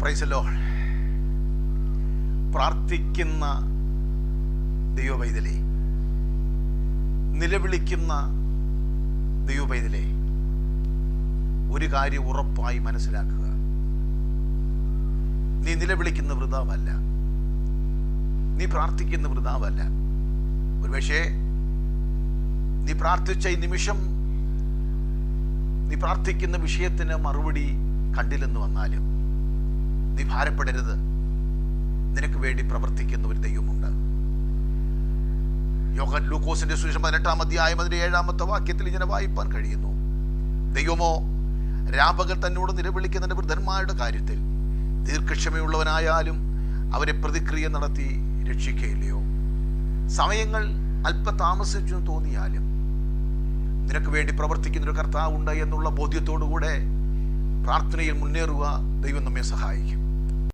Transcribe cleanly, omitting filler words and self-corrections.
Praise the Lord. പ്രാർത്ഥിക്കുന്ന ദൈവപൈതലേ, നിലവിളിക്കുന്ന ദൈവപൈതലേ, ഒരു കാര്യം ഉറപ്പായി മനസ്സിലാക്കുക. നീ നിലവിളിക്കുന്ന വൃഥാവല്ല, നീ പ്രാർത്ഥിക്കുന്ന വൃഥാവല്ല. ഒരുപക്ഷേ നീ പ്രാർത്ഥിച്ച ഈ നിമിഷം നീ പ്രാർത്ഥിക്കുന്ന വിഷയത്തിന് മറുപടി കണ്ടില്ലെന്ന് വന്നാലും നീ ഭാരപ്പെടരുത്. നിനക്ക് വേണ്ടി പ്രവർത്തിക്കുന്ന ഒരു ദൈവമുണ്ട്. ലൂക്കോസിന്റെ സുവിശേഷം 18-ാം അധ്യായം 7-ാമത്തെ വാക്യത്തിൽ ഇങ്ങനെ വായിപ്പാൻ കഴിയുന്നു. ദൈവമോ രാപകൽ തന്നോട് നിലവിളിക്കുന്ന വൃദ്ധന്മാരുടെ കാര്യത്തിൽ ദീർഘക്ഷമയുള്ളവനായാലും അവരെ പ്രതിക്രിയ നടത്തി രക്ഷിക്കുകയില്ലയോ? സമയങ്ങൾ അല്പ താമസിച്ചു തോന്നിയാലും നിനക്ക് വേണ്ടി പ്രവർത്തിക്കുന്ന ഒരു കർത്താവുണ്ട് എന്നുള്ള ബോധ്യത്തോടുകൂടെ പ്രാർത്ഥനയിൽ മുന്നേറുക. ദൈവം നമ്മെ സഹായിക്കും.